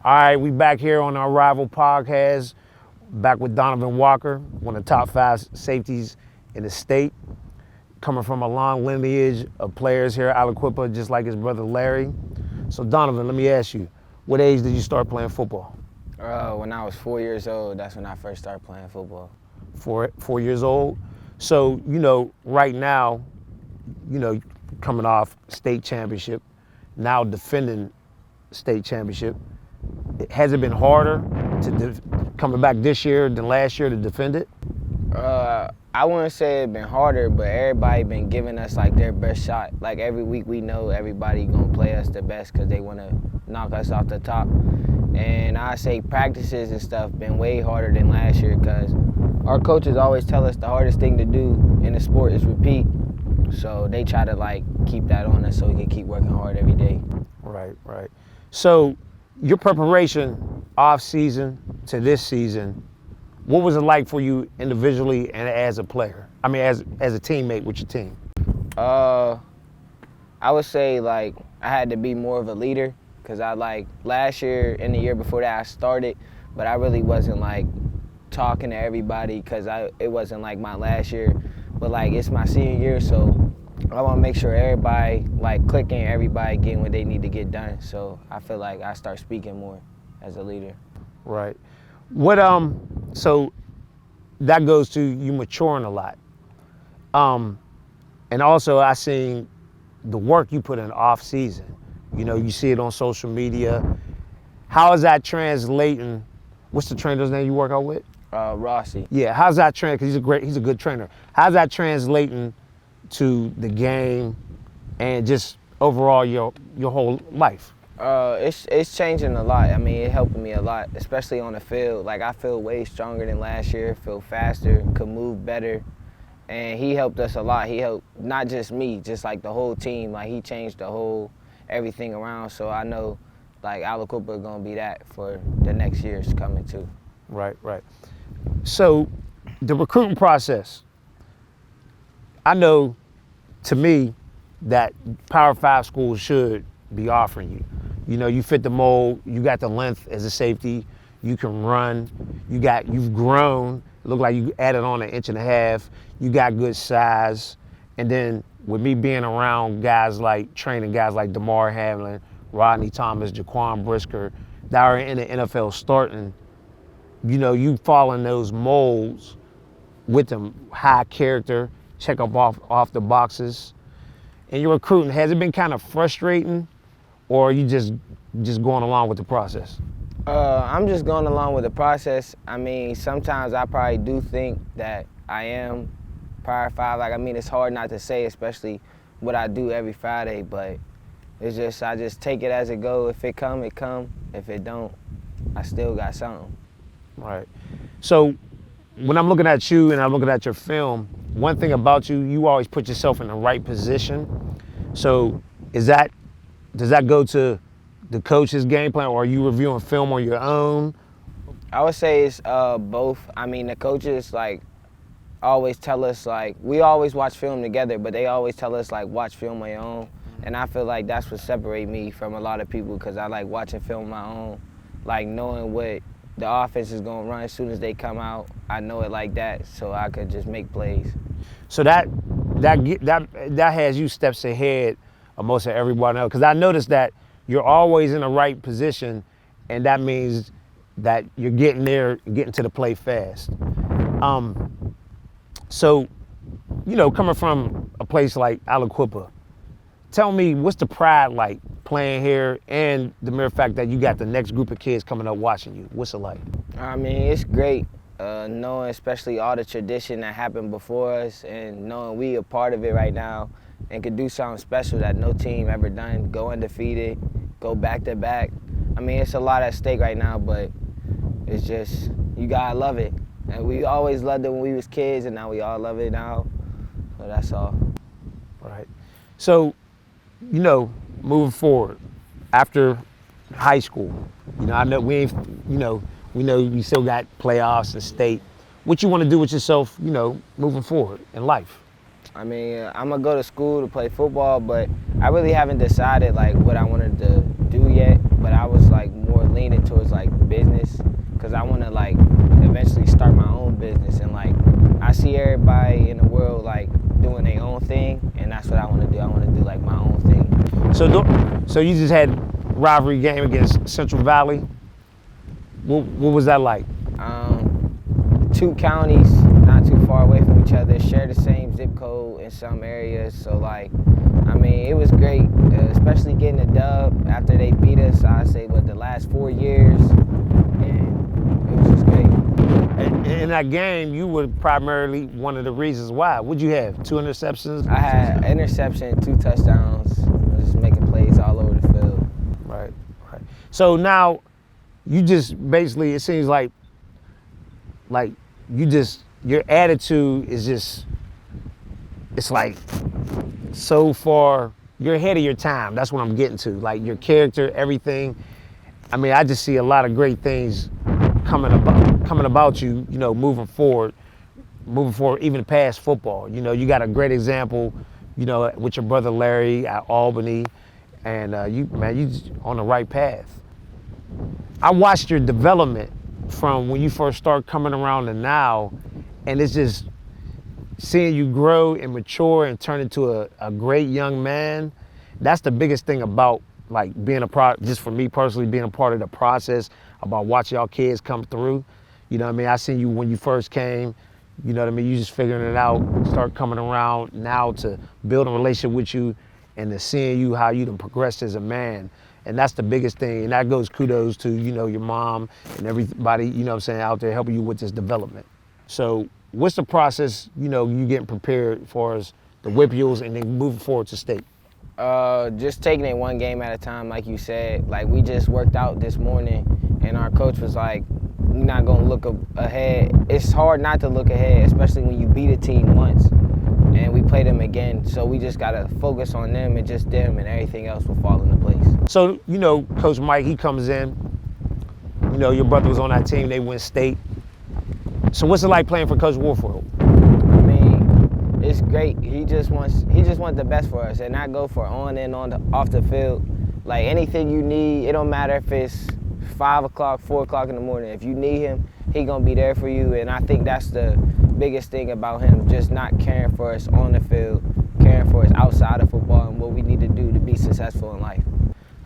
All right, we back here on our Rival podcast, back with Donovan Walker, one of the top 5 safeties in the state, coming from a long lineage of players here at Aliquippa, just like his brother Larry. So Donovan, let me ask you, what age did you start playing football? When I was 4 years old, that's when I first started playing football. 4 years old. So, right now, coming off state championship, now defending state championship, has it been harder coming back this year than last year to defend it? I wouldn't say it's been harder, but everybody been giving us like their best shot. Like every week we know everybody gonna play us the best because they want to knock us off the top. And I say practices and stuff been way harder than last year because our coaches always tell us the hardest thing to do in the sport is repeat. So they try to like keep that on us so we can keep working hard every day. Right. So your preparation off season to this season, what was it like for you individually and as a player? I mean, as a teammate with your team? I would say like I had to be more of a leader because I like last year and the year before that I started, but I really wasn't like talking to everybody because it wasn't like my last year, but like it's my senior year, so I want to make sure everybody like clicking, everybody getting what they need to get done. So I feel like I start speaking more as a leader. Right. What so that goes to you maturing a lot. And also I seen the work you put in off season. You see it on social media. How is that translating? What's the trainer's name you work out with? Rossi. Yeah, how's that because he's a good trainer. How's that translating to the game and just overall your whole life? It's changing a lot. I mean, it's helping me a lot, especially on the field. Like I feel way stronger than last year, feel faster, could move better. And he helped us a lot. He helped not just me, just like the whole team. Like he changed everything around. So I know like Aliquippa gonna be that for the next years coming too. Right. So the recruiting process, I know to me that Power 5 schools should be offering you. You fit the mold, you got the length as a safety, you can run, you've grown, it look like you added on 1.5 inches, you got good size. And then with me being around training guys like DeMar Hamlin, Rodney Thomas, Jaquan Brisker, that are in the NFL starting, you fall in those molds with them, high character, check up off the boxes. And your recruiting, has it been kind of frustrating, or are you just going along with the process? I'm just going along with the process. I mean, sometimes I probably do think that I am Power 5. Like, I mean, it's hard not to say, especially what I do every Friday, but it's just, I just take it as it go. If it come, it come. If it don't, I still got something. Right. So when I'm looking at you and I'm looking at your film, one thing about you, you always put yourself in the right position. So does that go to the coach's game plan, or are you reviewing film on your own? I would say it's both. I mean, the coaches like always tell us like, we always watch film together, but they always tell us like watch film on your own. And I feel like that's what separates me from a lot of people because I like watching film on my own, like knowing what the offense is gonna run as soon as they come out. I know it like that, so I could just make plays. So that has you steps ahead of most of everyone else. Because I noticed that you're always in the right position, and that means that you're getting to the play fast. So, coming from a place like Aliquippa, tell me, what's the pride like playing here and the mere fact that you got the next group of kids coming up watching you? What's it like? I mean, it's great knowing especially all the tradition that happened before us and knowing we a part of it right now and could do something special that no team ever done, go undefeated, go back to back. I mean, it's a lot at stake right now, but it's just, you gotta love it. And we always loved it when we was kids, and now we all love it now. So that's all. Right. So, moving forward, after high school, I know we know you still got playoffs and state. What you want to do with yourself, moving forward in life? I mean, I'm gonna go to school to play football, but I really haven't decided like what I wanted to do yet. But I was like more leaning towards see everybody in the world like doing their own thing, and that's what I want to do. I want to do like my own thing. So you just had rivalry game against Central Valley. What was that like? Two counties not too far away from each other, share the same zip code in some areas. So like, I mean, it was great, especially getting a dub after they beat us. I say, the last 4 years, and it was just great. In that game, you were primarily one of the reasons why. What'd you have? 2 interceptions? I had an interception, 2 touchdowns. I was just making plays all over the field. Right. So now, you just basically, it seems like your attitude is just, it's like so far, you're ahead of your time. That's what I'm getting to. Like your character, everything. I mean, I just see a lot of great things coming about you, moving forward, even past football. You got a great example, with your brother Larry at Albany, and you on the right path. I watched your development from when you first started coming around to now, and it's just seeing you grow and mature and turn into a great young man. That's the biggest thing about like being a part, just for me personally, being a part of the process, about watching y'all kids come through. You know what I mean? I seen you when you first came, you know what I mean? You just figuring it out, start coming around now to build a relationship with you and to seeing you how you done progressed as a man. And that's the biggest thing. And that goes kudos to, your mom and everybody, out there helping you with this development. So what's the process, you getting prepared for as the Whippules and then moving forward to state? Just taking it one game at a time, like you said. Like, we just worked out this morning, and our coach was like, we're not going to look ahead. It's hard not to look ahead, especially when you beat a team once, and we play them again. So we just got to focus on them and just them, and everything else will fall into place. So, Coach Mike, he comes in. Your brother was on that team. They win state. So what's it like playing for Coach Warfield? I mean, it's great. He just wants the best for us, and I go for on and off the field. Like, anything you need, it don't matter if it's 5 o'clock, 4 o'clock in the morning. If you need him, he gonna be there for you. And I think that's the biggest thing about him, just not caring for us on the field, caring for us outside of football and what we need to do to be successful in life.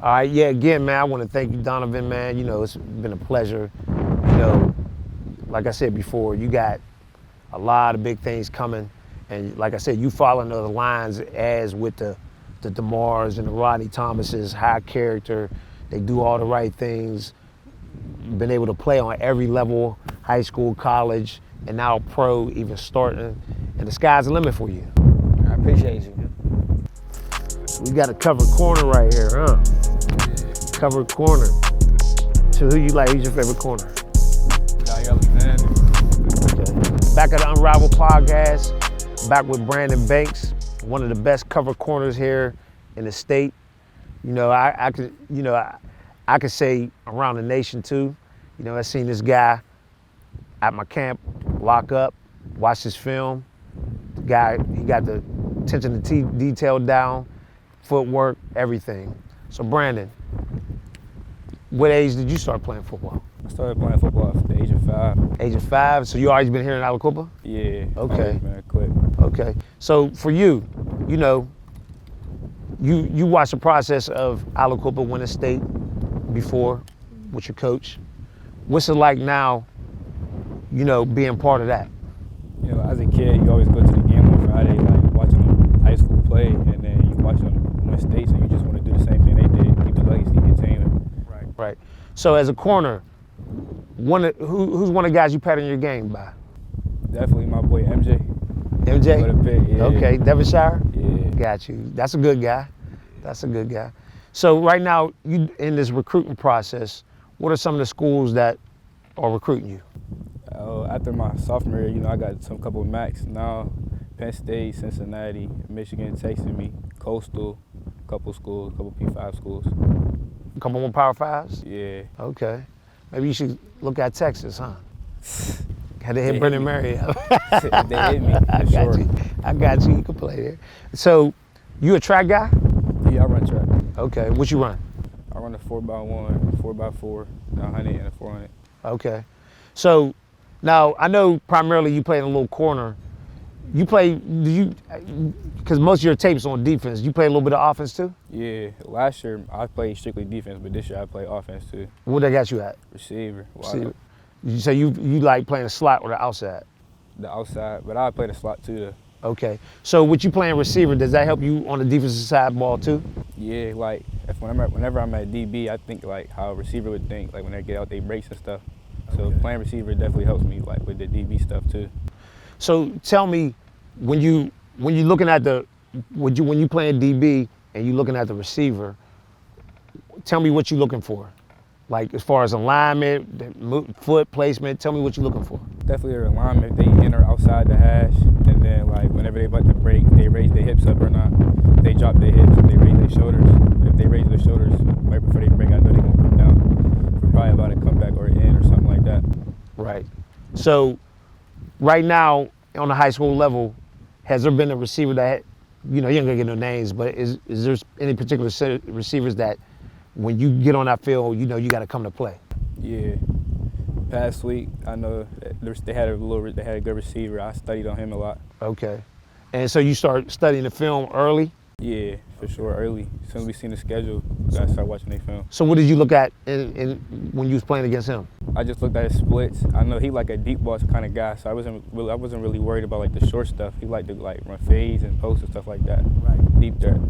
All right, yeah, again, man, I want to thank you, Donovan, man. It's been a pleasure. Like I said before, you got a lot of big things coming. And like I said, you following the lines as with the DeMars and the Rodney Thomases, high character. They do all the right things. Been able to play on every level, high school, college, and now pro, even starting. And the sky's the limit for you. I appreciate you. We got a covered corner right here, huh? Covered corner. So who you like? Who's your favorite corner? Alexander. Okay. Back at the Unrivaled podcast, back with Brandon Banks, one of the best covered corners here in the state. I could say around the nation too. I've seen this guy at my camp lock up, watch his film. The guy, he got the attention to detail down, footwork, everything. So Brandon, what age did you start playing football? I started playing football at the age of 5. Age of 5, so you always been here in Aliquippa? Yeah. Okay. Man, quick. Okay. So for you, you watched the process of Aliquippa winning state before with your coach. What's it like now, being part of that? As a kid, you always go to the game on Friday, like watching them high school play, and then you watch them win states, and you just want to do the same thing they did, keep the legacy, continue. Right. So as a corner, who's one of the guys you pattern your game by? Definitely my boy MJ. MJ? What a pick, yeah. Okay, Devonshire? Yeah. Got you. That's a good guy. So right now, you in this recruiting process, what are some of the schools that are recruiting you? After my sophomore year, I got some couple of max. Now, Penn State, Cincinnati, Michigan texting me, Coastal, couple schools, couple P5 schools. A couple more Power 5s? Yeah. Okay. Maybe you should look at Texas, huh? Had to hit Brendan Murray up. They hit me, for sure. I got you. You can play there. So, you a track guy? Yeah, I run track. Okay. What you run? I run a 4x1, 4x4, 100, and a 400. Okay. So, now, I know primarily you play in a little corner, You play, because most of your tape's on defense, you play a little bit of offense too? Yeah, last year I played strictly defense, but this year I play offense too. What they got you at? Receiver. Receiver. You say you like playing the slot or the outside? The outside, but I play the slot too though. Okay. So with you playing receiver, does that help you on the defensive side ball too? Yeah, like whenever I'm at DB, I think like how a receiver would think, like when they get out they breaks and stuff. So playing receiver definitely helps me like with the DB stuff too. So tell me, when you looking at when you playing DB and you looking at the receiver, tell me what you looking for, like as far as alignment, foot placement. Tell me what you looking for. Definitely their alignment, if they in or outside the hash, and then like whenever they about to break, they raise their hips up or not. If they drop their hips, if they raise their shoulders. If they raise their shoulders right before they break, I know they're gonna come down. We're probably about to come back or in or something like that. Right. So right now on the high school level, has there been a receiver that, you ain't gonna get no names, but is there any particular receivers that when you get on that field, you got to come to play? Yeah. Past week, I know they had a good receiver. I studied on him a lot. Okay. And so you start studying the film early? Yeah, for sure, early. As soon as we seen the schedule, we gotta start watching their film. So what did you look at when you was playing against him? I just looked at his splits. I know he like a deep ball kind of guy, so I wasn't really worried about like the short stuff. He liked to like run fades and posts and stuff like that. Right. Deep threat.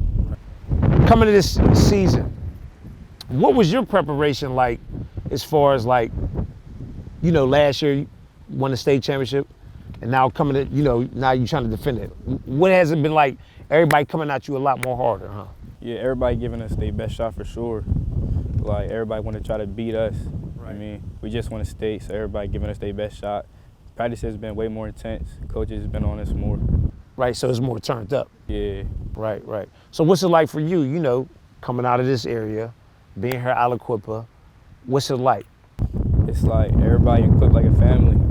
Coming to this season, what was your preparation like as far as like, last year you won the state championship and now coming to, now you're trying to defend it. What has it been like? Everybody coming at you a lot more harder, huh? Yeah, everybody giving us their best shot for sure. Like everybody want to try to beat us. Right. I mean, we just won a state, so everybody giving us their best shot. Practice has been way more intense. Coaches has been on us more. Right, so it's more turned up. Yeah. Right. So what's it like for you, coming out of this area, being here at Aliquippa? What's it like? It's like everybody equipped like a family.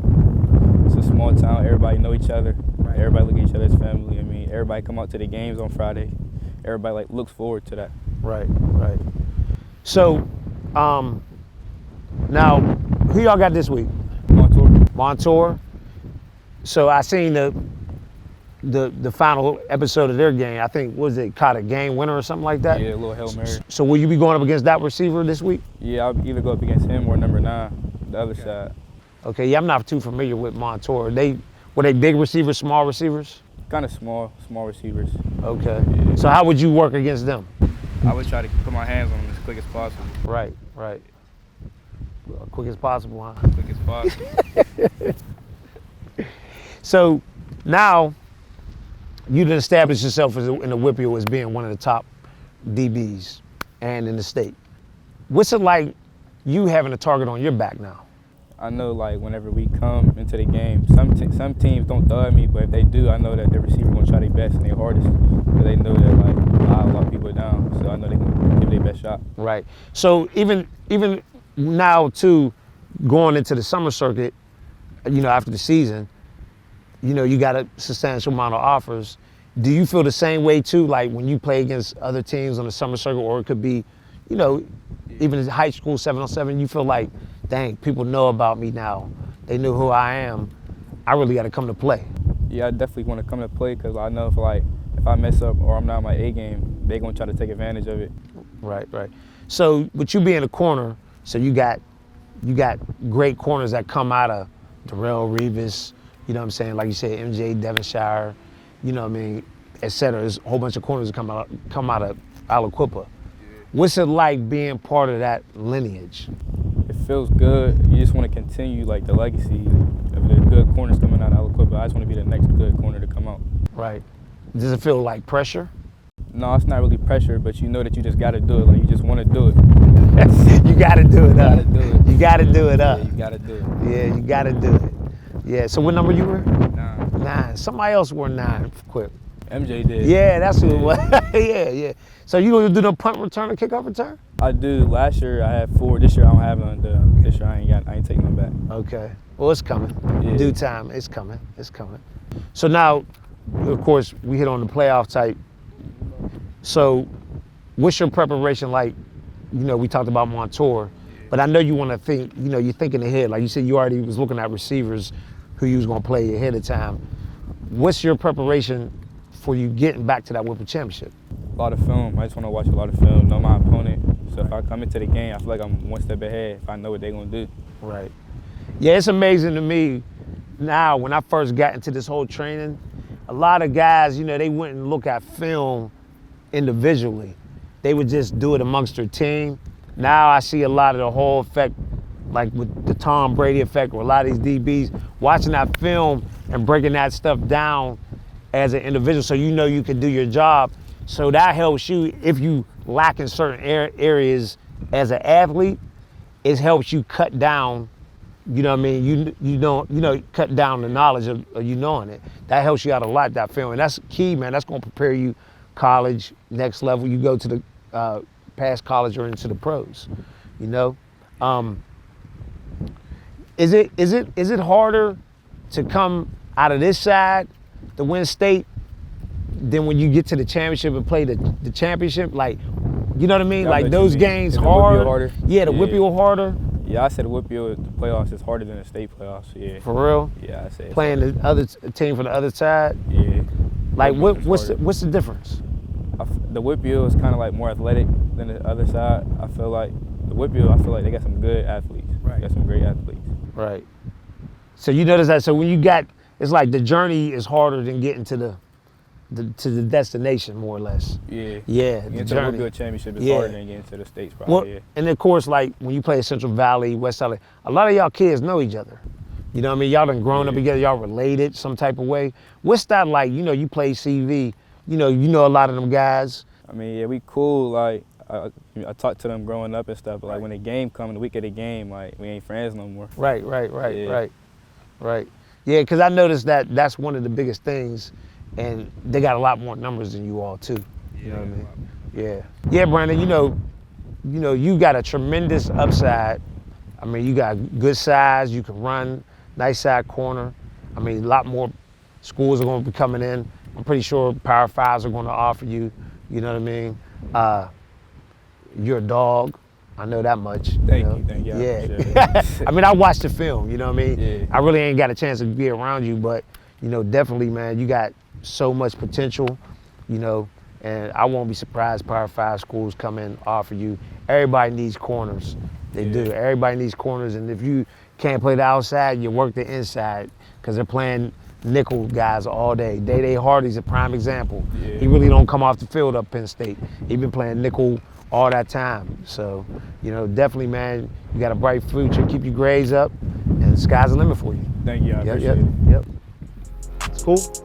It's a small town, everybody know each other. Right. Everybody look at each other as family. I mean, everybody come out to the games on Friday. Everybody like looks forward to that. Right. So, now, who y'all got this week? Montour. So I seen the final episode of their game. I think, caught a game winner or something like that? Yeah, a little Hail Mary. So will you be going up against that receiver this week? Yeah, I'll either go up against him or number 9, the other side. Okay, yeah, I'm not too familiar with Montour. Were they big receivers, small receivers? Kind of small receivers. Okay. Yeah. So how would you work against them? I would try to put my hands on them as quick as possible. Right. Quick as possible, huh? Quick as possible. So now you done established yourself in the Whippeal as being one of the top DBs and in the state. What's it like you having a target on your back now? I know, like, whenever we come into the game, some teams don't throw at me, but if they do, I know that the receiver gonna try their best and their hardest, because they know that, like, I'll lock people down, so I know they can give their best shot. Right. So even now, too, going into the summer circuit, after the season, you got a substantial amount of offers. Do you feel the same way, too, like when you play against other teams on the summer circuit, or it could be, even in high school 7-on-7, you feel like, dang, people know about me now. They know who I am. I really got to come to play. Yeah, I definitely want to come to play because I know if I mess up or I'm not in my A game, they're going to try to take advantage of it. Right. So with you being a corner, so you got great corners that come out of Darrell Revis, you know what I'm saying? Like you said, MJ Devonshire, et cetera. There's a whole bunch of corners that come out of Aliquippa. What's it like being part of that lineage? It feels good. You just want to continue like the legacy of the good corners coming out of Aliquippa. I just want to be the next good corner to come out. Right. Does it feel like pressure? No, it's not really pressure, but you know that you just got to do it. Like you just want to do it. You got to do it up. You got to do it up. Yeah, you got to do it. Yeah, you got to do it. Yeah. So what number you were? 9. 9. Somebody else wore 9. Quick. MJ did. Yeah, that's who it was. Yeah. So you gonna do the punt return or kickoff return? I do. Last year I had 4. This year I don't have none. This year I ain't taking them back. Okay. Well, it's coming. Yeah. Due time. It's coming. So now, of course, we hit on the playoff type. So, what's your preparation like? We talked about Montour, but I know you want to think. You're thinking ahead. Like you said, you already was looking at receivers who you was gonna play ahead of time. what's your preparation for you getting back to that Whipple championship? A lot of film. I just want to watch a lot of film, know my opponent. So if I come into the game, I feel like I'm one step ahead if I know what they're going to do. Right. Yeah, it's amazing to me now when I first got into this whole training, a lot of guys, you know, they wouldn't look at film individually. They would just do it amongst their team. Now I see a lot of the whole effect, like with the Tom Brady effect, where a lot of these DBs watching that film and breaking that stuff down as an individual so you know you can do your job. So that helps you if you lack in certain areas as an athlete. It helps you cut down, you know what I mean? You don't cut down the knowledge of you knowing it. That helps you out a lot, that film. And that's key, man. That's gonna prepare you college, next level. You go to the past college or into the pros, you know? Is it harder to come out of this side to win state than when you get to the championship and play the championship? Like, you know what I mean? Yeah, like those games the harder. Yeah, the yeah. Whipple harder. Yeah, I said the Whipple, the playoffs is harder than the state playoffs. Yeah. For real? Yeah, I said playing the other team from the other side. Yeah. Like what's the difference? The Whipple is kind of like more athletic than the other side. I feel like the Whipple, I feel like they got some good athletes. Right. They got some great athletes. Right. So you notice that. So when you got, it's like the journey is harder than getting to the destination, more or less. Yeah. Yeah. Getting to the Whipple championship is harder than getting to the states, probably. Well, yeah. And of course, like when you play at Central Valley, West Valley, a lot of y'all kids know each other. You know what I mean? Y'all done grown up together. Y'all related some type of way. What's that like? You know, you play CV. You know a lot of them guys. I mean, yeah, we cool. Like I talked to them growing up and stuff, but like when the game come, the week of the game, like we ain't friends no more. Right. Yeah. Right. Yeah, because I noticed that that's one of the biggest things, and they got a lot more numbers than you all too. You know what I mean? Yeah. Yeah, Brandon. You know, you got a tremendous upside. I mean, you got good size. You can run, nice side corner. I mean, a lot more schools are going to be coming in. I'm pretty sure Power Fives are going to offer you. You know what I mean? You're a dog. I know that much. Thank you. Yeah. I mean, I watched the film, you know what I mean? Yeah. I really ain't got a chance to be around you, but, you know, definitely, man, you got so much potential, you know, and I won't be surprised Power 5 schools come in and offer you. Everybody needs corners. They do. Everybody needs corners, and if you can't play the outside, you work the inside because they're playing nickel guys all day. Day Hardy's a prime example. Yeah. He really don't come off the field up Penn State. He been playing nickel all that time. So, you know, definitely, man, you got a bright future. Keep your grades up, and the sky's the limit for you. Thank you. I appreciate it. Yep. It's cool.